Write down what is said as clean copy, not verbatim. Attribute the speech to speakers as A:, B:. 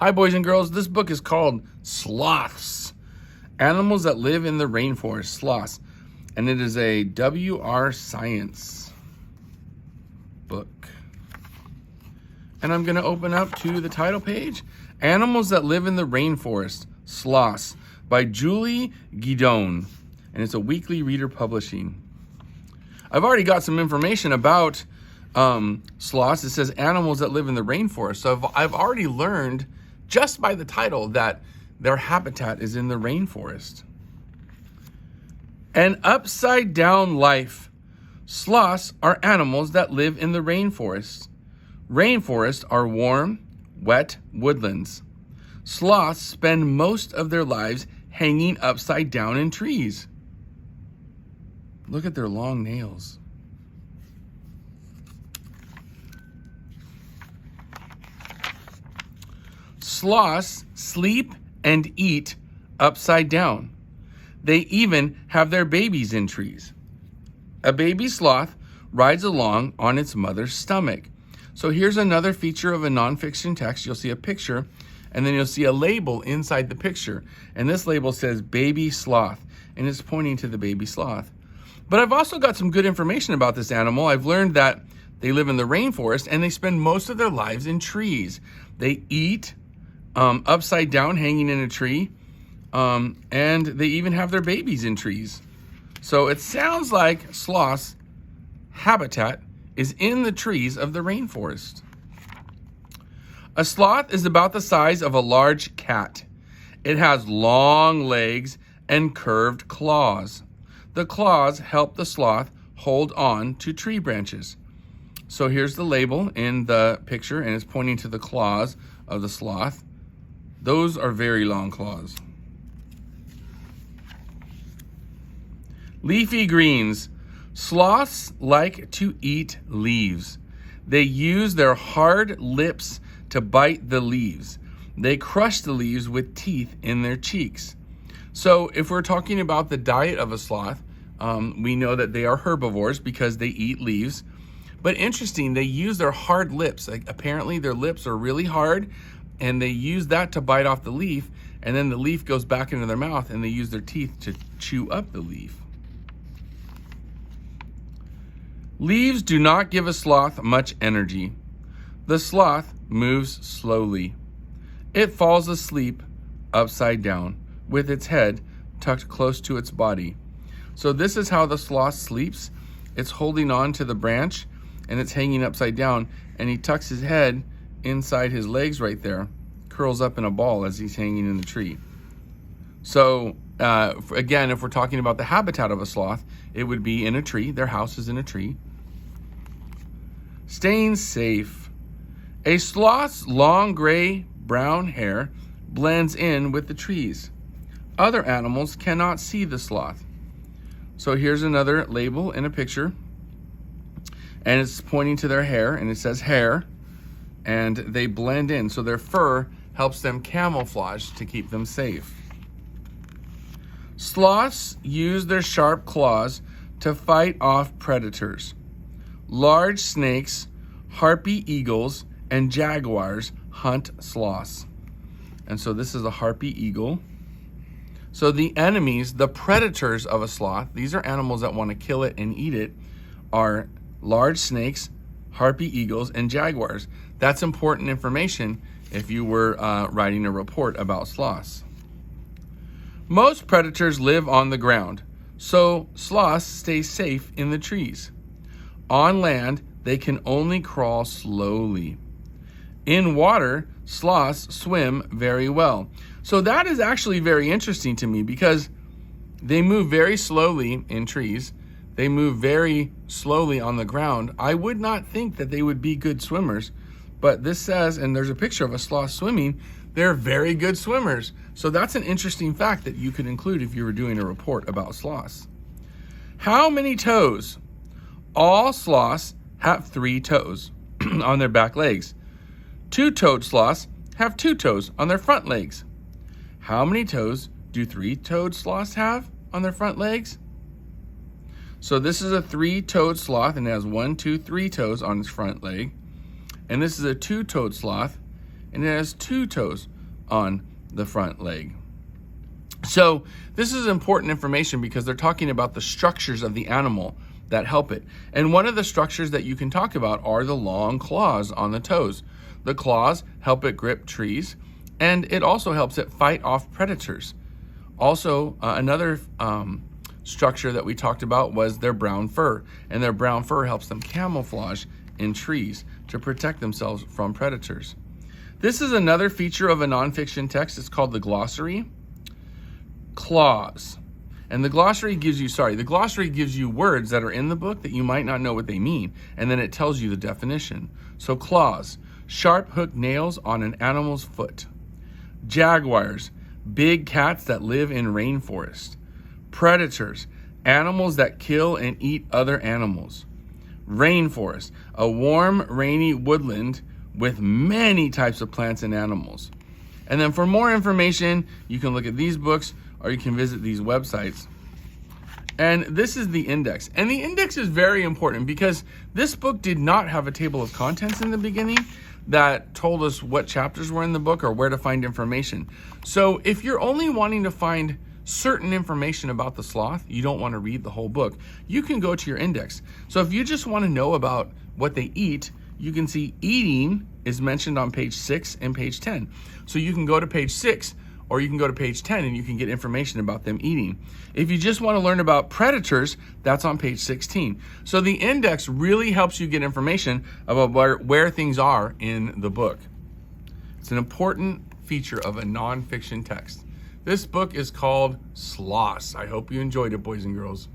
A: Hi, boys and girls. This book is called Sloths, Animals That Live in the Rainforest, Sloths. And it is a W.R. Science book. And I'm going to open up to the title page, Animals That Live in the Rainforest, Sloths, by Julie Guidone. And it's a weekly reader publishing. I've already got some information about sloths. It says animals that live in the rainforest. So I've already learned just by the title that their habitat is in the rainforest. An upside down life. Sloths are animals that live in the rainforest. Rainforests are warm, wet woodlands. Sloths spend most of their lives hanging upside down in trees. Look at their long nails. Sloths sleep and eat upside down. They even have their babies in trees. A baby sloth rides along on its mother's stomach. So here's another feature of a nonfiction text. You'll see a picture, and then you'll see a label inside the picture. And this label says baby sloth, and it's pointing to the baby sloth. But I've also got some good information about this animal. I've learned that they live in the rainforest, and they spend most of their lives in trees. They eat upside down, hanging in a tree, and they even have their babies in trees. So it sounds like sloths' habitat is in the trees of the rainforest. A sloth is about the size of a large cat. It has long legs and curved claws. The claws help the sloth hold on to tree branches. So here's the label in the picture, and it's pointing to the claws of the sloth. Those are very long claws. Leafy greens. Sloths like to eat leaves. They use their hard lips to bite the leaves. They crush the leaves with teeth in their cheeks. So if we're talking about the diet of a sloth, we know that they are herbivores because they eat leaves. But interesting, they use their hard lips. Like, apparently their lips are really hard, and they use that to bite off the leaf, and then the leaf goes back into their mouth, and they use their teeth to chew up the leaf. Leaves do not give a sloth much energy. The sloth moves slowly. It falls asleep upside down with its head tucked close to its body. So this is how the sloth sleeps. It's holding on to the branch, and it's hanging upside down, and he tucks his head inside his legs right there, curls up in a ball as he's hanging in the tree. So again, if we're talking about the habitat of a sloth, it would be in a tree. Their house is in a tree. Staying safe. A sloth's long gray-brown hair blends in with the trees. Other animals cannot see the sloth. So here's another label in a picture, and it's pointing to their hair, and it says hair, and they blend in. So their fur helps them camouflage to keep them safe. Sloths use their sharp claws to fight off predators. Large snakes, harpy eagles, and jaguars hunt sloths. And so this is a harpy eagle. So the enemies, the predators of a sloth, these are animals that want to kill it and eat it, are large snakes, harpy eagles, and jaguars. That's important information if you were writing a report about sloths. Most predators live on the ground, so sloths stay safe in the trees. On land, they can only crawl slowly. In water, sloths swim very well. So that is actually very interesting to me because they move very slowly in trees. They move very slowly on the ground. I would not think that they would be good swimmers, but this says, and there's a picture of a sloth swimming, they're very good swimmers. So that's an interesting fact that you could include if you were doing a report about sloths. How many toes? All sloths have 3 toes on their back legs. 2-toed sloths have 2 toes on their front legs. How many toes do 3-toed sloths have on their front legs? So this is a 3-toed sloth, and it has 1, 2, 3 toes on its front leg. And this is a 2-toed sloth, and it has 2 toes on the front leg. So this is important information because they're talking about the structures of the animal that help it. And one of the structures that you can talk about are the long claws on the toes. The claws help it grip trees, and it also helps it fight off predators. Also, another structure that we talked about was their brown fur, and their brown fur helps them camouflage in trees to protect themselves from predators. This is another feature of a nonfiction text. It's called the glossary. Claws. And the glossary gives you words that are in the book that you might not know what they mean, and then it tells you the definition. So claws, sharp hooked nails on an animal's foot. Jaguars, big cats that live in rainforest. Predators, animals that kill and eat other animals. Rainforest, a warm, rainy woodland with many types of plants and animals. And then for more information, you can look at these books or you can visit these websites. And this is the index. And the index is very important because this book did not have a table of contents in the beginning that told us what chapters were in the book or where to find information. So if you're only wanting to find certain information about the sloth, you don't want to read the whole book, you can go to your index. So if you just want to know about what they eat, you can see eating is mentioned on page 6 and page 10. So you can go to page 6 or you can go to page 10 and you can get information about them eating. If you just want to learn about predators, that's on page 16. So the index really helps you get information about where things are in the book. It's an important feature of a nonfiction text. This book is called Sloths. I hope you enjoyed it, boys and girls.